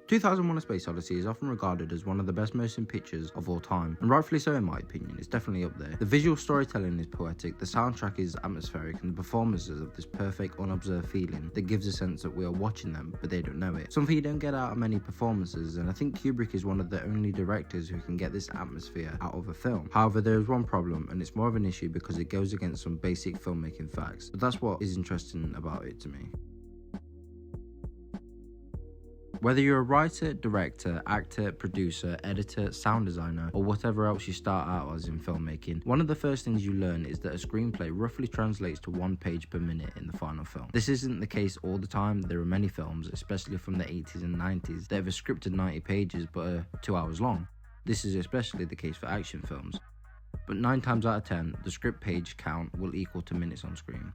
2001: A Space Odyssey is often regarded as one of the best motion pictures of all time, and rightfully so in my opinion. It's definitely up there. The visual storytelling is poetic, the soundtrack is atmospheric, and the performances have this perfect, unobserved feeling that gives a sense that we are watching them, but they don't know it. Something you don't get out of many performances, and I think Kubrick is one of the only directors who can get this atmosphere out of a film. However, there is one problem, and it's more of an issue because it goes against some basic filmmaking facts, but that's what is interesting about it to me. Whether you're a writer, director, actor, producer, editor, sound designer, or whatever else you start out as in filmmaking, one of the first things you learn is that a screenplay roughly translates to 1 page per minute in the final film. This isn't the case all the time. There are many films, especially from the 80s and 90s, that have a scripted 90 pages but are 2 hours long. This is especially the case for action films. But 9 times out of 10, the script page count will equal to minutes on screen.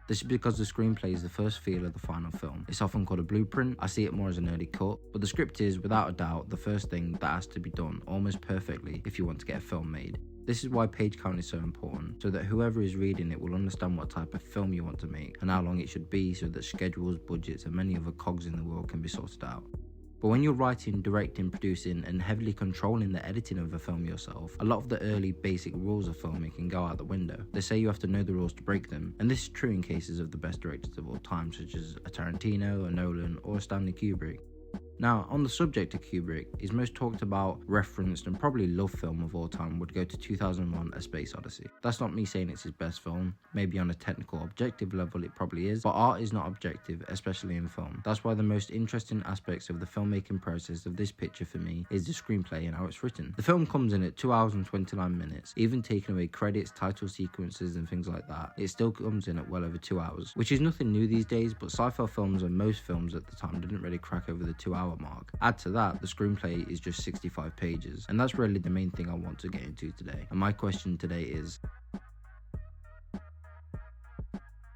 This is because the screenplay is the first feel of the final film. It's often called a blueprint. I see it more as an early cut, but the script is, without a doubt, the first thing that has to be done almost perfectly if you want to get a film made. This is why page count is so important, so that whoever is reading it will understand what type of film you want to make and how long it should be, so that schedules, budgets, and many other cogs in the world can be sorted out. But when you're writing, directing, producing, and heavily controlling the editing of a film yourself, a lot of the early basic rules of filmmaking go out the window. They say you have to know the rules to break them, and this is true in cases of the best directors of all time, such as a Tarantino, a Nolan, or a Stanley Kubrick. Now, on the subject of Kubrick, his most talked about, referenced, and probably loved film of all time would go to 2001: A Space Odyssey. That's not me saying it's his best film. Maybe on a technical, objective level it probably is, but art is not objective, especially in film. That's why the most interesting aspects of the filmmaking process of this picture for me is the screenplay and how it's written. The film comes in at 2 hours and 29 minutes, even taking away credits, title sequences, and things like that. It still comes in at well over 2 hours, which is nothing new these days, but sci-fi films and most films at the time didn't really crack over the 2 hour mark. Add to that, the screenplay is just 65 pages, and that's really the main thing I want to get into today. And my question today is,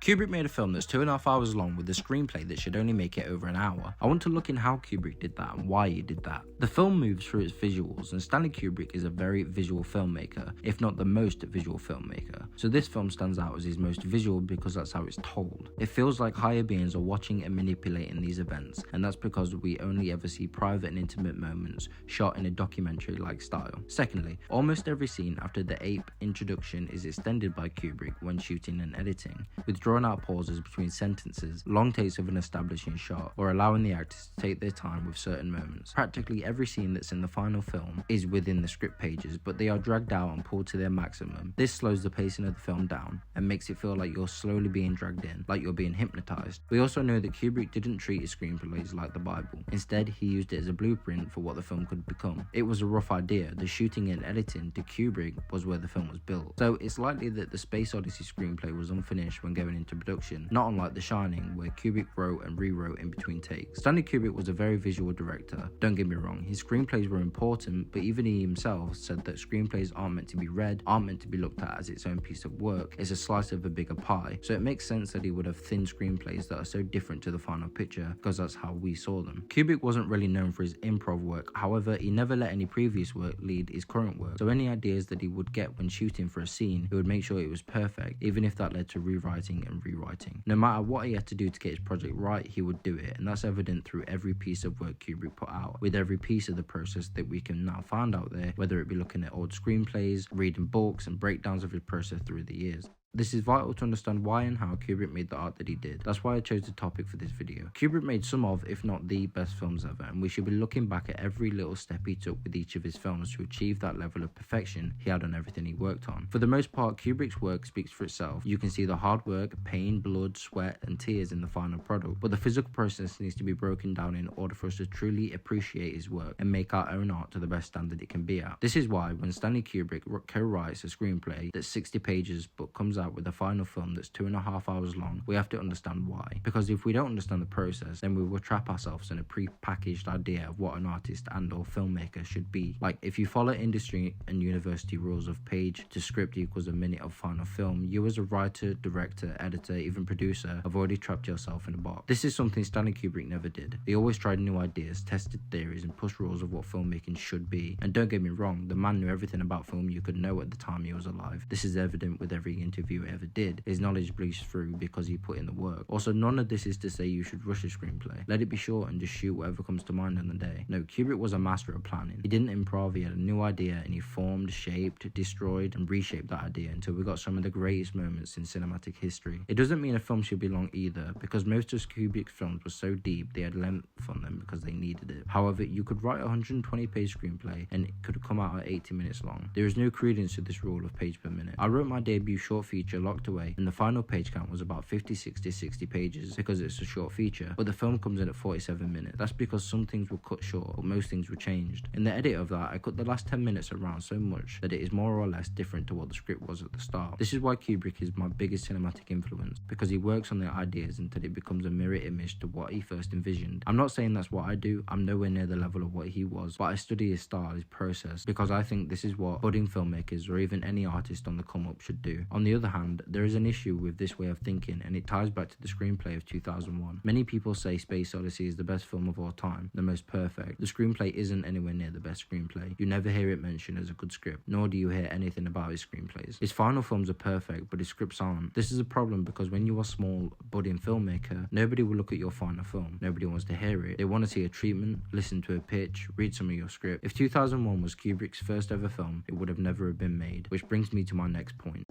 Kubrick made a film that's 2.5 hours long with a screenplay that should only make it over an hour. I want to look in how Kubrick did that and why he did that. The film moves through its visuals, and Stanley Kubrick is a very visual filmmaker, if not the most visual filmmaker. So this film stands out as his most visual because that's how it's told. It feels like higher beings are watching and manipulating these events, and that's because we only ever see private and intimate moments shot in a documentary-like style. Secondly, almost every scene after the ape introduction is extended by Kubrick when shooting and editing, with drawn out pauses between sentences, long takes of an establishing shot, or allowing the actors to take their time with certain moments. Practically every scene that's in the final film is within the script pages, but they are dragged out and pulled to their maximum. This slows the pacing of the film down and makes it feel like you're slowly being dragged in, like you're being hypnotized. We also know that Kubrick didn't treat his screenplays like the Bible. Instead, he used it as a blueprint for what the film could become. It was a rough idea. The shooting and editing to Kubrick was where the film was built. So it's likely that the Space Odyssey screenplay was unfinished when going into production, not unlike The Shining, where Kubrick wrote and rewrote in between takes. Stanley Kubrick was a very visual director. Don't get me wrong, his screenplays were important, but even he himself said that screenplays aren't meant to be read, aren't meant to be looked at as its own piece of work. It's a slice of a bigger pie. So it makes sense that he would have thin screenplays that are so different to the final picture, because that's how we saw them. Kubrick wasn't really known for his improv work. However, he never let any previous work lead his current work. So any ideas that he would get when shooting for a scene, he would make sure it was perfect, even if that led to rewriting and rewriting. No matter what he had to do to get his project right, he would do it, and that's evident through every piece of work Kubrick put out, with every piece of the process that we can now find out there, whether it be looking at old screenplays, reading books, and breakdowns of his process through the years. This is vital to understand why and how Kubrick made the art that he did. That's why I chose the topic for this video. Kubrick made some of, if not the best films ever, and we should be looking back at every little step he took with each of his films to achieve that level of perfection he had on everything he worked on. For the most part, Kubrick's work speaks for itself. You can see the hard work, pain, blood, sweat, and tears in the final product, but the physical process needs to be broken down in order for us to truly appreciate his work and make our own art to the best standard it can be at. This is why when Stanley Kubrick co-writes a screenplay that's 60 pages but comes out with a final film that's 2.5 hours long, we have to understand why. Because if we don't understand the process, then we will trap ourselves in a pre-packaged idea of what an artist and or filmmaker should be. Like, if you follow industry and university rules of page to script equals a minute of final film, you as a writer, director, editor, even producer have already trapped yourself in a box. This is something Stanley Kubrick never did. He always tried new ideas, tested theories, and pushed rules of what filmmaking should be. And don't get me wrong, the man knew everything about film you could know at the time he was alive. This is evident with every interview reviewer ever did. His knowledge bleeds through because he put in the work. Also, none of this is to say you should rush a screenplay. Let it be short and just shoot whatever comes to mind on the day. No, Kubrick was a master of planning. He didn't improv, he had a new idea and he formed, shaped, destroyed and reshaped that idea until we got some of the greatest moments in cinematic history. It doesn't mean a film should be long either, because most of Kubrick's films were so deep they had length on them because they needed it. However, you could write a 120-page screenplay and it could come out at 80 minutes long. There is no credence to this rule of page per minute. I wrote my debut short feature Locked Away and the final page count was about 50, 60, 60 pages because it's a short feature, but the film comes in at 47 minutes. That's because some things were cut short, but most things were changed. In the edit of that, I cut the last 10 minutes around so much that it is more or less different to what the script was at the start. This is why Kubrick is my biggest cinematic influence, because he works on the ideas until it becomes a mirror image to what he first envisioned. I'm not saying that's what I do, I'm nowhere near the level of what he was, but I study his style, his process, because I think this is what budding filmmakers or even any artist on the come up should do. On the other hand, there is an issue with this way of thinking, and it ties back to the screenplay of 2001. Many people say Space Odyssey is the best film of all time, the most perfect. The screenplay isn't anywhere near the best screenplay. You never hear it mentioned as a good script, nor do you hear anything about his screenplays. His final films are perfect, but his scripts aren't. This is a problem because when you are a small, budding filmmaker, nobody will look at your final film. Nobody wants to hear it. They want to see a treatment, listen to a pitch, read some of your script. If 2001 was Kubrick's first ever film, it would have never have been made, which brings me to my next point.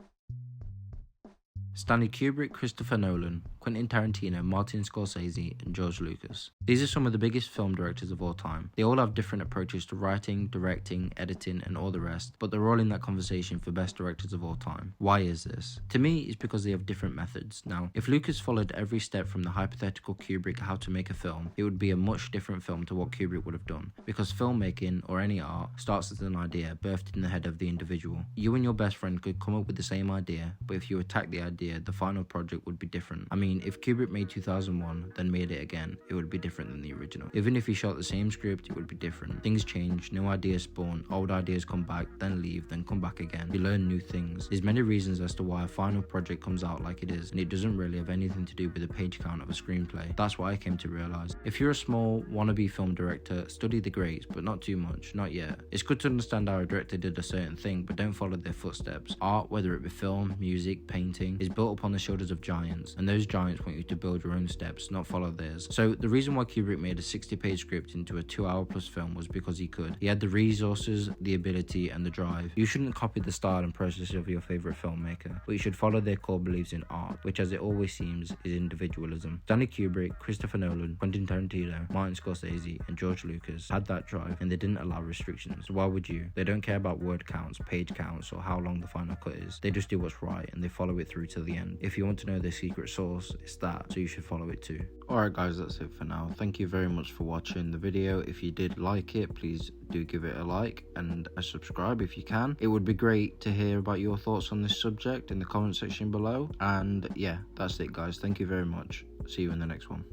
Stanley Kubrick, Christopher Nolan, Quentin Tarantino, Martin Scorsese, and George Lucas. These are some of the biggest film directors of all time. They all have different approaches to writing, directing, editing, and all the rest, but they're all in that conversation for best directors of all time. Why is this? To me, it's because they have different methods. Now, if Lucas followed every step from the hypothetical Kubrick how to make a film, it would be a much different film to what Kubrick would have done, because filmmaking, or any art, starts as an idea birthed in the head of the individual. You and your best friend could come up with the same idea, but if you attack the idea, the final project would be different. I mean, if Kubrick made 2001, then made it again, it would be different than the original. Even if he shot the same script, it would be different. Things change, new ideas spawn, old ideas come back, then leave, then come back again. You learn new things. There's many reasons as to why a final project comes out like it is, and it doesn't really have anything to do with the page count of a screenplay. That's what I came to realize. If you're a small, wannabe film director, study the greats, but not too much, not yet. It's good to understand how a director did a certain thing, but don't follow their footsteps. Art, whether it be film, music, painting, is built upon the shoulders of giants, and those giants want you to build your own steps, not follow theirs. So the reason why Kubrick made a 60-page script into a 2-hour plus film was because he could. He had the resources, the ability, and the drive. You shouldn't copy the style and process of your favorite filmmaker, but you should follow their core beliefs in art, which as it always seems is individualism. Stanley Kubrick, Christopher Nolan, Quentin Tarantino, Martin Scorsese, and George Lucas had that drive, and they didn't allow restrictions. Why would you? They don't care about word counts, page counts, or how long the final cut is. They just do what's right, and they follow it through to the end. If you want to know their secret sauce, it's that, so you should follow it too. Alright guys, that's it for now. Thank you very much for watching the video. If you did like it, please do give it a like and a subscribe if you can. It would be great to hear about your thoughts on this subject in the comment section below. And yeah, that's it guys. Thank you very much. See you in the next one.